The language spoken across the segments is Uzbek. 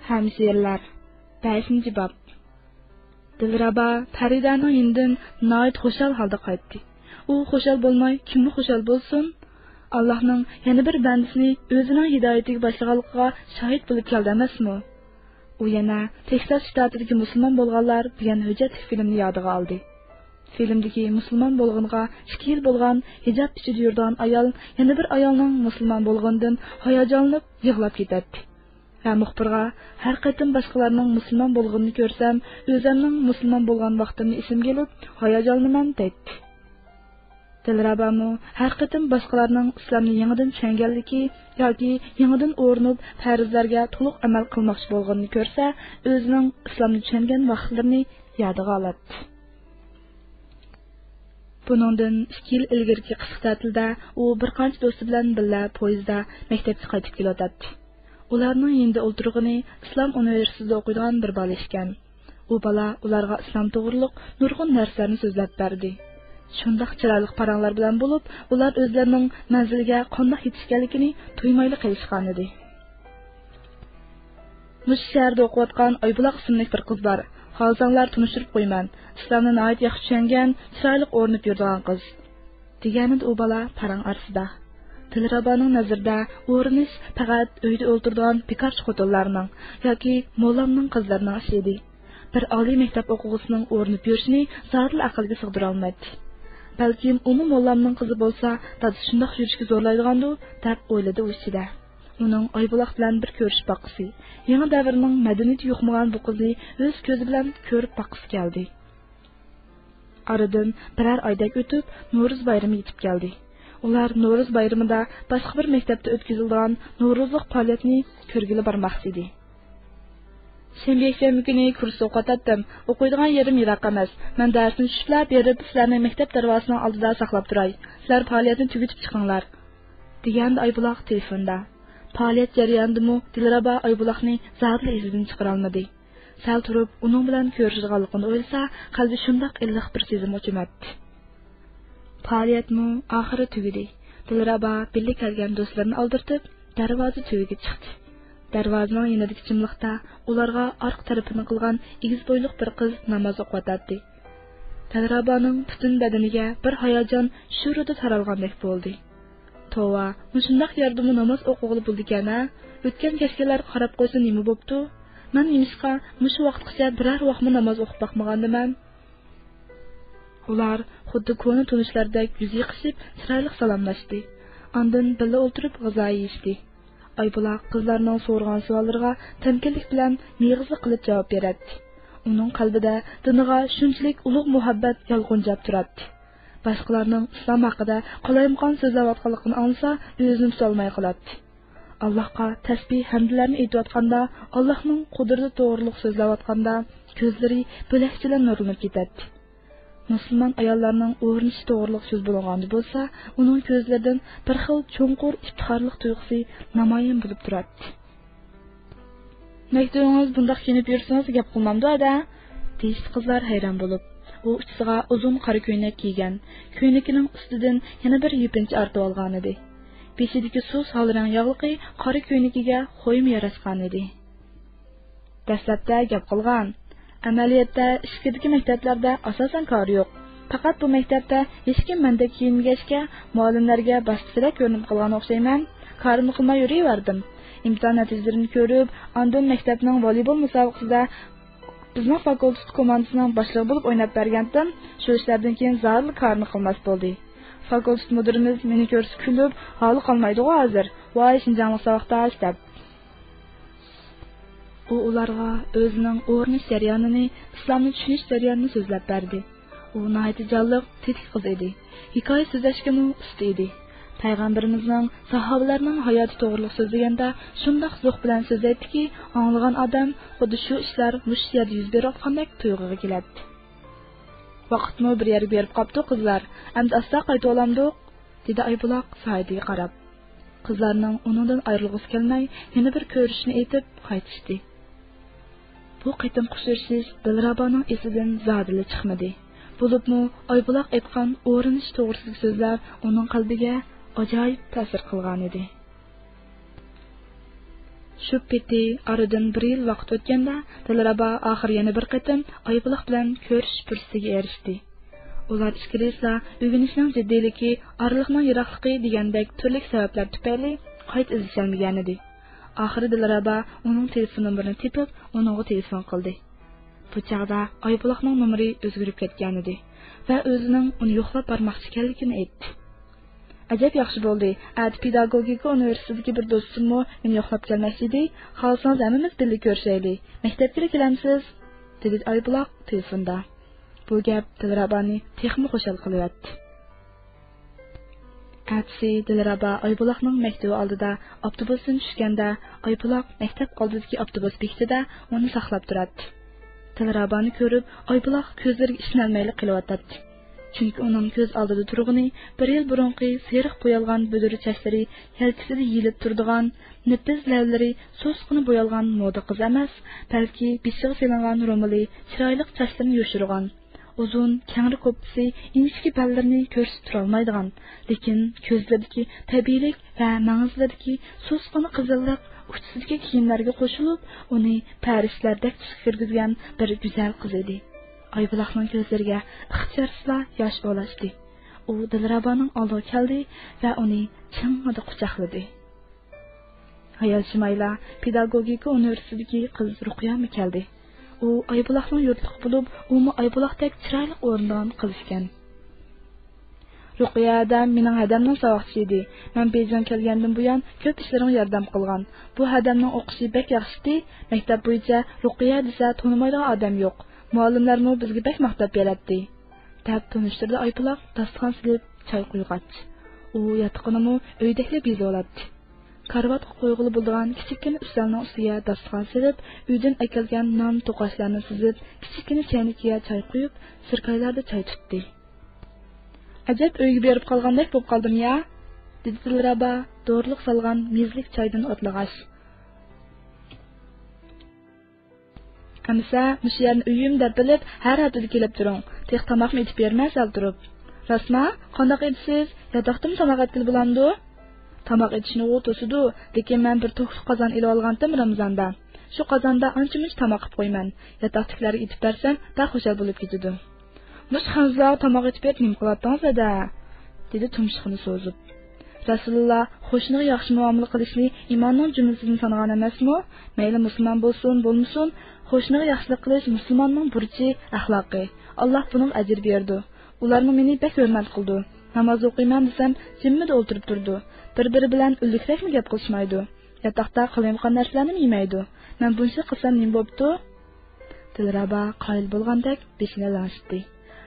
Hamşirlar 5. bab. Dilraba Faridaning yinidan nihoyat xushal holda qaytdi. U xushal bo'lmay, kimni xushal bo'lsin? Allohning yana bir bandasini o'zining hidoyatiga boshlaganligiga shohid bo'lib keldi emasmi? U yana Texas shtatidagi musulmon bo'lganlar degan hujjatli filmni yodiga oldi. Filmdagi musulmon bo'lganga 2 yil bo'lgan hijob ichida yurgan ayol yana bir ayolning musulmon bo'lgandan hayajonlanib yig'lab ketadi. Va muxbirga har qatim boshqalarning musulmon bo'lganini ko'rsam, o'zimning musulmon bo'lgan vaqtimni esimga kelib, hayajonlanaman deydi. Dilrabamu har qatim boshqalarning islomni yangidan tushunganligi yoki yangidan o'rnib farzlarga to'liq amal qilmoqchi bo'lganini ko'rsa, o'zining islomni tushungan vaqtlarini yodiga oladi. Buningdan 2 yil ilgarigi qisqa ta'tilda u bir qancha do'sti bilan birga poyezdda maktabga qaytib kelayotdi. Ularning yinda o'ltirg'ini Islom universitetida o'qiydigan bir bola ekan. U bola ularga islom to'g'riliq nurg'un narsalarni so'zlab berdi. Shundaq chiroyli paranglar bilan bo'lib, ular o'zlarining manziliga qanday yetishganligini tuymayli qilishgan edi. Mush shaharda o'qiyotgan Oybuloq ismli bir qiz bor. Hozirlar tunishtirib qo'yman. Islomni nihoyat yaxshi tushungan, chiroyli o'rnib yurgan qiz. Deganida u bola parang arsida. Dilrabaning nazarida o'rnish faqat uyda o'ltirgan bekorchi xotinlarning yoki mollamning qizlarining ishi edi. Bir oliy maktab o'quvchisining o'rnib yurishini zarur aqlga sig'dira olmadi. Balkim uni mollamning qizi bo'lsa, dad shundoq yurishga zo'rlaydigandu deb o'yladi u ichida. Uning Oybuloq bilan bir ko'rish boqqisi, yangi davrning madaniyati yo'qmagan bu qizni o'z ko'zi bilan ko'rib boqqisi keldi. Aradan birer oydak o'tib, Navro'z bayrami yetib keldi. Ular Navro'z bayramida boshqa bir maktabda o'tkazilgan Navro'zlik faoliyatni ko'rgili bormoqchi edi. Shanba kuni kurs o'qiyotdim. O'qiydigan yerim yiroq emas. Men darsni tushlab berib, sizlarni maktab darvozasining oldida saqlab turay. Sizlar faoliyatni tugatib chiqinglar, degandi Oybuloq telefonda. Faoliyat jarayonidami Dilraba Oybuloqni zarur izidan chiqara olmadi. Sal turib, uning bilan ko'rishganligini o'ylasa, qalbi shundoq illiq bir sezim o'chmadi. Faoliyatmi oxiri tugadi. Dilraba birga kelgan do'stlarini oldirtib, darvoza tuviga chiqdi. Darvozaning yonidagi jimliqda ularga orqa tarafini qilgan egiz bo'yliq bir qiz namoz o'qiyotdi. Dilrabaning butun badaniga bir hayajon shurida taralgandek bo'ldi. Tova, mushundaq yerdimi namoz o'qig'ili bo'ldi ekan-a? O'tgan kechgalar qarab qo'ysa nima bo'pti? Men nimishqa mushu vaqtgacha biror vaqtmi namoz o'qib boqmagandiman. Ular xuddi ko'ni tunishlardek yuz yiqishib, chiroyli salomlashdi. Ondan birga o'tirib g'o'za yeyishdi. Oybuloq qizlarning so'rgan savollariga tamkinlik bilan miyig'izli qilib javob beradi. Uning qalbida diniga shunchalik ulug' muhabbat yolg'onjab turadi. Boshqalarning islom haqida qalaymqon so'zlayotganligini anglasa, o'zini solmay qoladi. Allohga tasbih hamdlarni aytayotganda, Allohning qudrati to'g'riliq so'zlayotganda ko'zlari bo'lakchadan nurlanib ketadi. Musulmon ayollarning o'rnishi to'g'riliq so'z bo'lganda bo'lsa, uning ko'zlaridan bir xil cho'nqur iftixorlik tuyg'usi namoyon bo'lib turadi. Maktabingiz bundoq kiyinib yursangiz gap qilmamdi-da, deydi qizlar hayron bo'lib. U uchiga uzun qora ko'ylak kiygan, ko'ylakining ustidan yana bir yupinchi artib olgan edi. Beshidagi suv solrang yog'liqi qora ko'ylakiga xo'yim yarashgan edi. Dastlabda gap qilgan. Amaliyotda ishkidagi maktablarda asosan kor yo'q. Faqat bu maktabda hech kim mendek kiyingachga muallimlarga boshqacha ko'rinib qolgan o'xshayman. Korimni qilmay yuraverdim. Imtihon natijalarini ko'rib, ondan maktabning voleybol musobaqasida bizning fakultet komandasining boshlig'i bo'lib o'ynab bergandim. Shu ishlardan keyin zarur korimni qilmas bo'ldi. Fakultet mudirimiz meni ko'rib kulib, holi qolmaydi hozir. Voy Shinjonlik savoqdosh deb. U ularga o'zining o'rnish jarayonini, islomni tushunish jarayonini so'zlab berdi. U nihoyat jonliq, tetik qiz edi. Hikoya so'zlashga usta edi. Payg'ambarimizning sahobalarning hayoti to'g'riliq so'zlaganda shundoq zuh bilan so'zlaydi-ki, anglagan odam xuddi shu ishlar mush yerda yuz berayotgandek tuyg'uga keladi. Vaqtni bir yerga berib qopti qizlar. Endi asta qaytib olamdik, dedi Oybuloq Saidga qarab. Qizlarning uningdan ayrilg'isi kelmay, yana bir ko'rishni aytib qaytishdi. Bu qitim qushirsiz Dilrabaning esidan zodili chiqmadi. Bo'libmi Oybuloq aytgan o'rinish to'g'risidagi so'zlar uning qalbiga ajoyib ta'sir qilgan edi. Shu peti aradan 1 yil vaqt o'tganda Dilrabo oxir yana bir qatim Oybuloq bilan ko'rishish fursatiga erishdi. Ular ikkilisi o'rganishning jiddiyligi, oraliqning yiroqligi degandek turli sabablar tufayli qayta izlasholmagan edi. Oxiri Dilrabo uning telefon nomerini tepib, uningga telefon qildi. Bu chaqda Oybuloqning nomeri o'zgarib ketgan edi va o'zining uni yo'qlab bormoqchi ekanligini aytdi. Ajab yaxshi bo'ldi. At pedagogika universitetidagi bir do'stimmi meni yo'qlab kelmoqchi edi. Xohlasangiz hammamiz birga ko'rishaylik. Maktabga kelamsiz? dedi Oybuloq telefonda. Bu gap Dilraboni texmi xushal qilyapti. Atsi Dilrabo Oybuloqning maktabi oldida avtobusdan tushganda Oybuloq maktab oldidagi avtobus bekatida uni saqlab turadi. Dilraboni ko'rib Oybuloq ko'zlariga ishonolmayli qilyapti. Chunki uning ko'z oldida turg'ini 1 yil burunqi seriq bo'yalgan buduri chachlari, yelkasida yilib turadigan, nepiz lavlari so'sqini bo'yalgan moda qiz emas, balki bishiga selingan romali, chiroyli chachlarini yoshirgan, uzun, kangri ko'pisi, ingichka ballarini ko'rsatib turolmaydigan, lekin ko'zlaridagi tabiiylik va ma'nozlardagi so'sqini qizillik uchtsidagi kiyimlarga qo'shilib, uni parishlardek chiqirgizgan bir go'zal qiz edi. Oybuloqning ko'zlariga ixtiyorsizla yosh bo'lashdi. U Dilraboning oldiga keldi va uni ching'ida quchoqladi. Hayal Shimayla pedagogika universitetidagi qiz Ruqiyami keldi. U Oybuloqning yurtliq bo'lib, umi Oybuloqdek chiroyli o'rnagan qiz ekan. Ruqiya adam mening hadamning savoqchisi edi. Men Bejon kelgandan buyon ko'p ishlarimga yordam qilgan. Bu hadamning o'qishi bek yaxshi. Maktab bo'yicha Ruqiya desa tonimaydigan odam yo'q. Muallimlarmi bizga bek maqtab beradi. Deb tunishtirdi Oybuloq dasturxon silib choy qo'yg'ach. U yotqinimi uydaklab yozoladi. Karvatga qo'yg'ili bo'lgan kichikina ustalning ustiga dasturxon silib, uydan akelgan non to'qashlarni sizib, kichikina chaynikka choy quyib, sirkaylarda choy tutdi. Ajab uyga berib qolgandek bo'lib qoldim ya, dedi Dilrabo do'rliq solgan mezlik choydan o'tlag'ash. Amsa, mush yerni uyim deb bilib, har haftada kelib turing. Tex tomoqni etib bermas al turib. Rasma, qandoq etsiz? Yotoqdim tomoq etib bo'lamdi? Tomoq etishni o'tosidu, lekin men bir to'qli qozon ilib olgandim Ramazonda. Shu qozonda ancha-muncha tomoq qilib qo'yman. Yotoqliklarga etib bersam, da xushal bo'lib ketadi. Mush xanzo tomoq etib berdim qilyapsiz-da, dedi tumshuqni so'zib. Rasululloh xo'shniga yaxshi muomala qilishni iymonning jumlasidan sanagan emasmi? Mayli musulmon bo'lsin, bo'lmasin, xo'shniga yaxshilik qilish musulmonning burchi, axloqi. Alloh buning ajr berdi. Ularni meni bek hurmat qildi. Namoz o'qiyman desam, jimmida o'tirib turdi. Bir-biri bilan ullikrakmi gap qilishmaydi. Yotoqda qilayotgan narsalarni yemaydi. Men buncha qilsam nima bo'pti? Dilrabo qoyil bo'lgandek beshini lanshdi.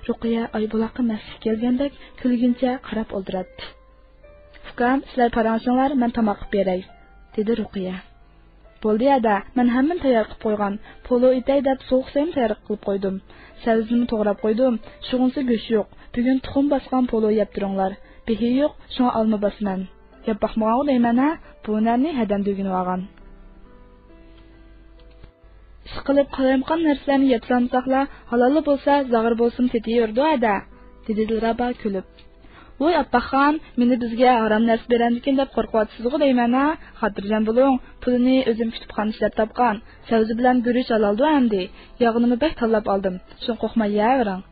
Ruqiya Oybuloqqa masjid kelgandek kulguncha qarab o'ldiradi. Ukam, sizlar paranglar, men tomoq qilib beray, dedi Ruqiya. Bo'ldi ada, men hamma tayyor qilib qo'ygan. Polo itay deb so'q sam tayyor qilib qo'ydim. Sabzini to'g'rab qo'ydim. Shug'unsa go'sht yo'q. Bugun tuxum bosgan polo yeb turinglar. Behi yo'q, shunga olma bosman. Yeb baxmoq deyman-a, bu narni hadam degini olgan. Ish qilib qolayotgan narsalarni yebsamsaqla, halol bo'lsa, zag'ir bo'lsin tetiyordi ada, dedi Dilrabo kulib. Voy appaxon, meni bizga harom narsa berandikin deb qo'rqyapsizmi deyman-a? Xotirjam bo'ling, pulni o'zim kutubxona ishlab topgan. Savzi bilan guruch ololdi endi. Yog'ini bek tanlab oldim. Shun qo'rqmay yavring.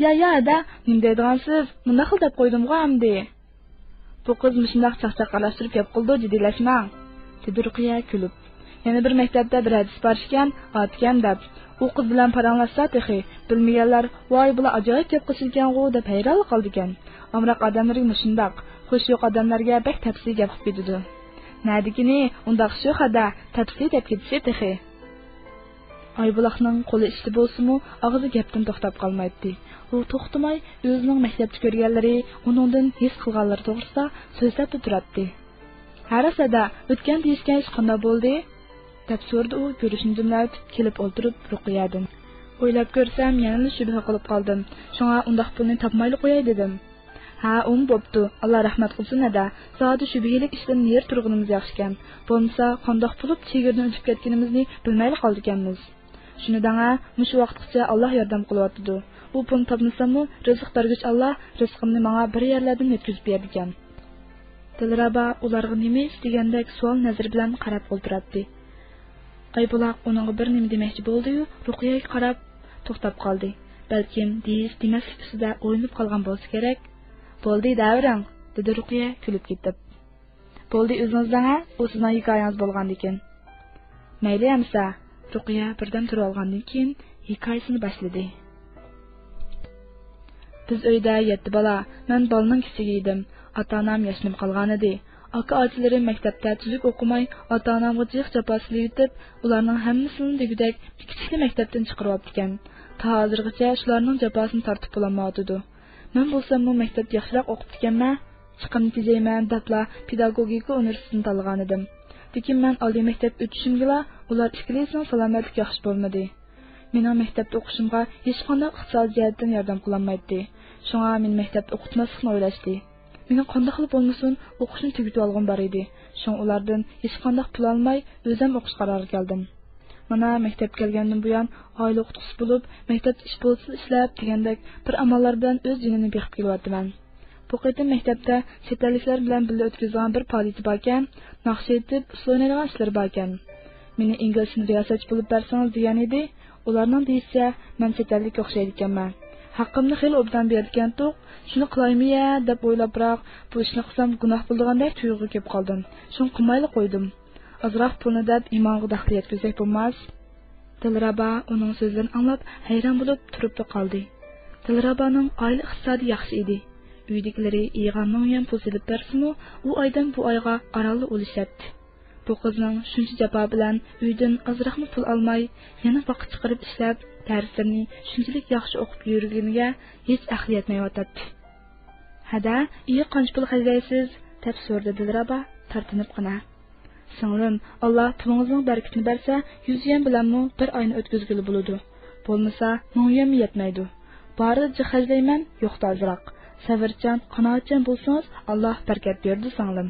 Ya ada, nima deydigansiz? Bunda xil deb qo'ydim-ku endi. Bu qiz shundoq chaqchaqalashtirib gap qildi, jiddiylashmang, dedi Ruqiya kulib. Yana bir maktabda bir hadis bor ekan, otgan deb. U qiz bilan paranglashsa texi, bilmaganlar, voy bular ajoyib gap qilishgan-ku deb hayron qoldi ekan. Amroq odamlarga shundoq, xo'sh yo'q odamlarga bek tafsil gap qilib ketdi. Nadigini, undaq shu hada tafsil deb ketsa texi. Oybuloqning qo'li ishli bo'lsa-mu, og'zi gapdan to'xtab qolmaydi. U to'xtamay o'zining maktabda ko'rganlari, uningdan his qilganlari to'g'risida so'zlab turardi. Harasada o'tgan deyishgan ish qanday bo'ldi? deb so'rdi u ko'rishni dumlab kelib o'ltirib Ruqiyadan. O'ylab ko'rsam, yana shubha qilib qoldim. Shunga undaq pulni topmayli qo'yay dedim. Ha, bo'pti. Alloh rahmat qilsin ada. Zodi shubhalik ishdan yer turg'inimiz yaxshi ekan. Bo'lmasa, qandoq bo'lib chegirdan o'tib ketganimizni bilmayli qoldiganmiz. Shuni danga, mush vaqtgacha Alloh yordam qilyapti. U pul topmasammi, rizq bergich Alloh rizqimni menga bir yerlardan yetkazib berdi ekan. Dilrabo ularga nima degandek savol nazar bilan qarab o'ltirardi. Aybuloq uning bir nima demoqchi bo'ldi-yu, Ruqiyaga qarab to'xtab qoldi. Balkim demaslik ustida o'yinib qolgan bo'lsa kerak. Bo'ldi, davring, dedi Ruqiya kulib ketib. Bo'ldi, o'zingizdan, u sizning hikoyangiz bo'lgan ekan. Mayli amsa, Ruqiya birdan turib olgandan keyin hikoyasini boshladi. Biz uyda 7 bola, men bolaning kichigi edim. Ota-onam yashnab qolgan edi. Aka-ochilarim maktabda tuzuk o'qimay, ota-onamga jiq jafosini yutib, ularning hammasini degudek kichik maktabdan chiqarib olgan. Ta hozirgacha shularning jafosini tortib bo'lmayotdi. Men bo'lsam, bu maktabda yaxshiroq o'qib ekanman, chiqimni tejayman debla pedagogika universitetini tanlagan edim. Lekin men oliy maktab o'tishimga ular ikkalasining salomatlik yaxshi bo'lmadi. Mening maktabda o'qishimga hech qanday iqtisodiy jihatdan yordam qilolmaydi. Shunga men maktabda o'qitmaslikni o'ylashdi. Meni qanday qilib bo'lmasin o'qishni tugatib olgan bor edi. Shunga ulardan hech qanday pul olmay o'zim o'qish qaroriga keldim. Mana maktabga kelgandan buyon oila o'qituvchisi bo'lib, maktabda ish bo'lsa ishlab degandek bir amallar bilan o'z jinini beqib kelyapman. Bu qaytim maktabda chet-elliklar bilan birga o'tkazgan bir faoliyat bor ekan, naqsh etib uslonadigan ishlar bor ekan. Meni inglizcha riyosatchi bo'lib bersangiz degan edi. Ularning deyishsa, men chet-ellik o'xshaydi ekanman. Haqqimni xil obdan bergan to'q, shuni qilaymi-ya deb o'ylab biroq bu ishni qilsam gunoh bo'lgandek tuyg'u kelib qoldim. Shuni qilmayli qo'ydim. Azroq pulni deb imonga daxl yetkazsak bo'lmas. Dilraba uning so'zlarini anglab hayron bo'lib turib qoldi. Dilrabaning oila iqtisodi yaxshi edi. Uydagilari yig'anning ham pul silib bersimi, u oydan bu oyga oralli o'lishatdi. Bu qizning shuncha jafo bilan uydan azroqmi pul olmay, yana vaqt chiqarib ishlab, darslarni shunchalik yaxshi o'qib yurganiga hech aqli yetmayotdi. "Hada, iyi qancha pul xarjlaysiz?" deb so'radi Dilraba tartinib qana. "Singlim, Alloh pulingizning barakatini bersa, 100 yen bilanmi bir oyni o'tkazgili bo'ladi. Bo'lmasa, 1000 yen yetmaydi. Barida xarjlayman, yo'qda azroq. Sabrchan, qanoatchan bo'lsangiz, Alloh barakat berdi singlim."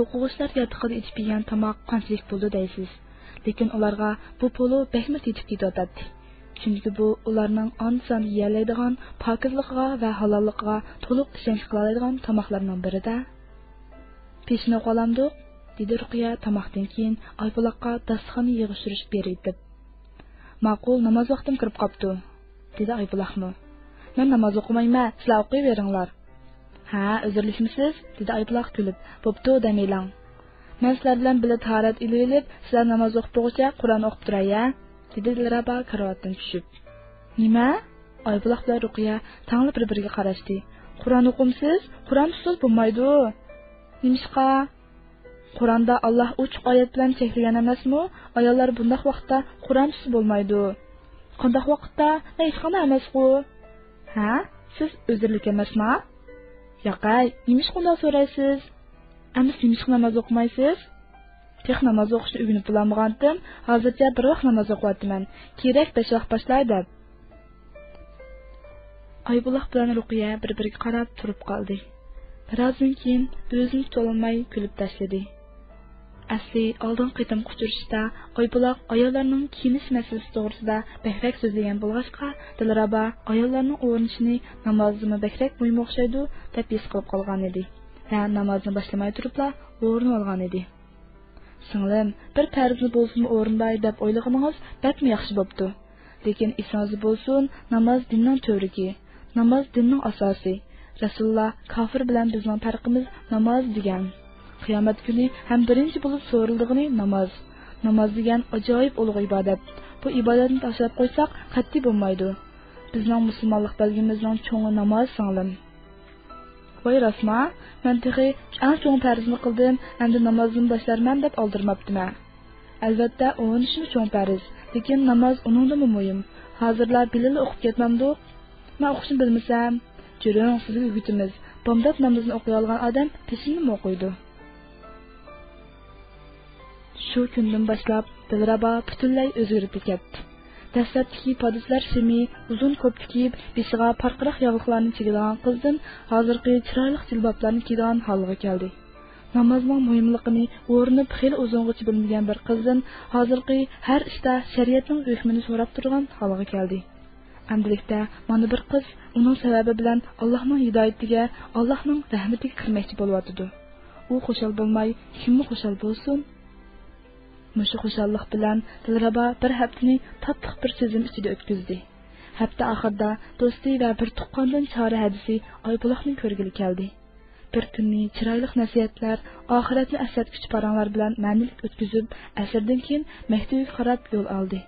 O'quvchilar yotiqida ichib yegan tomoq qanchalik bo'ldi deysiz. Lekin ularga bu puli bekmi yetib ketadi. Chunki bu ularning onson yeyoladigan, pokizligiga va halolligiga to'liq ishonch qiladigan tomoqlarning birida. "Peshni qo'lamdi", dedi Ruqiya tomoqdan keyin Aybuloqqa dasturxonni yig'ishtirish berib. "Ma'qul, namoz vaqtim kirib qopti", dedi Aybuloqmi. "Men namoz o'qimayman, sizlar o'qiyveringlar." "Ha, o'zirlikmisiz?" dedi Aybuloq kulib. "Bo'pti, demanglar. Men sizlar bilan birga tahorat ilib, sizlar namoz o'qib bo'lguncha Qur'on o'qib turay-ya", dedi Dilraba karavotdan tushib. "Nima?" Aybuloq bilan Ruqiya tanglib bir-biriga qarashdi. "Qur'on o'qimsiz? Qur'on usul bo'lmaydi." "Nimishqa? Qur'onda Alloh ochiq oyat bilan cheklagan emasmi? Ayollar bunday vaqtda Qur'on usul bo'lmaydi. Qanday vaqtda? Hech qanday emas-ku." "Ha, siz o'zirlik emasmi?" "Yo'qay, nimishqa bunday so'raysiz? Amis nimishqa namoz o'qimaysiz?" "Tex namoz o'qishni o'rganib bo'lmagandim, hozircha bir vaqt namoz o'qiyapman. Kerak 5 vaqt boshlaydi" deb. Aybuloq bilan Ruqiya bir-biriga qarab turib qoldi. Birozdan keyin o'zini tutolmay kulib tashladi. Asli oldin qitim quchurishda Aybuloq ayollarning kiyinish masalasi to'g'risida bekrak so'zlagan bo'lg'achqa, Dilraba ayollarning o'rnishini namozini bekrak muhim o'xshaydi deb his qilib qolgan edi. Va namozni boshlamay turibla o'rin olgan edi. "Singlim, bir farzni bo'lsin o'rinday deb o'ylaganingiz batmi yaxshi bo'pti. Lekin esingiz bo'lsin, namoz dinning to'rigi, namoz dinning asosi. Rasululloh kofir bilan bizning farqimiz namoz degan. Qiyomat kuni ham birinchi bo'lib so'rildig'ini namoz. Namoz degan ajoyib ulug' ibodat. Bu ibodatni tashlab qo'ysak qat'iy bo'lmaydi. Bizning musulmonlik belgimizning cho'ngi namoz singlim." "Voy rasma, men texi eng cho'ng farzni qildim, endi namozni boshlarman deb oldirmabdim-a. Albatta, o'nishmi cho'ng farz, lekin namoz uningdan muhim. Hozirlar bilil o'qib ketmamdi. Men o'qishni bilmasam, juring sizga o'rgatamiz. Bomdod namozni o'qiy olgan odam peshinni o'qiydi." Shu kundan boshlab Dilraba butunlay o'zgarib ketdi. Dastlabki podislar shimi uzun ko'p tikib, beshiga parqiraq yog'liqlarni chigirgan qizdan hozirgi chiroyli jilboblarni kiygan holga keldi. Namozning muhimligini o'rnib xil uzungacha bilmagan bir qizdan hozirgi har ishda shariatning hukmini so'rab turgan holga keldi. Amdilikda mana bir qiz uning sababi bilan Allohning hidoyatiga, Allohning rahmatiga kirmoqchi bo'lyotdi. U xushal bo'lmay, kimmi xushal bo'lsin? Mushu xushalliq bilan Dilrabo bir haftani tatlıq bir sezim ichida o'tkazdi. Hafta oxirida do'sti va bir tuqqandan chora hadisi Oybuloqni ko'rgili keldi. Bir kunni chiroyli nasihatlar, oxiratni asratgich paranglar bilan ma'nilik o'tkazib, asrdan keyin maktabga qarab yo'l oldi.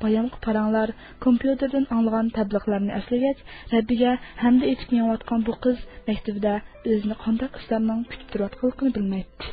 Bayonqi paranglar kompyuterdan anglagan tabliqlarni eslagach, Rabbiga hamda etib yonayotgan bu qiz maktabda o'zini qanday ishlarning kutib turayotganligini bilmaydi.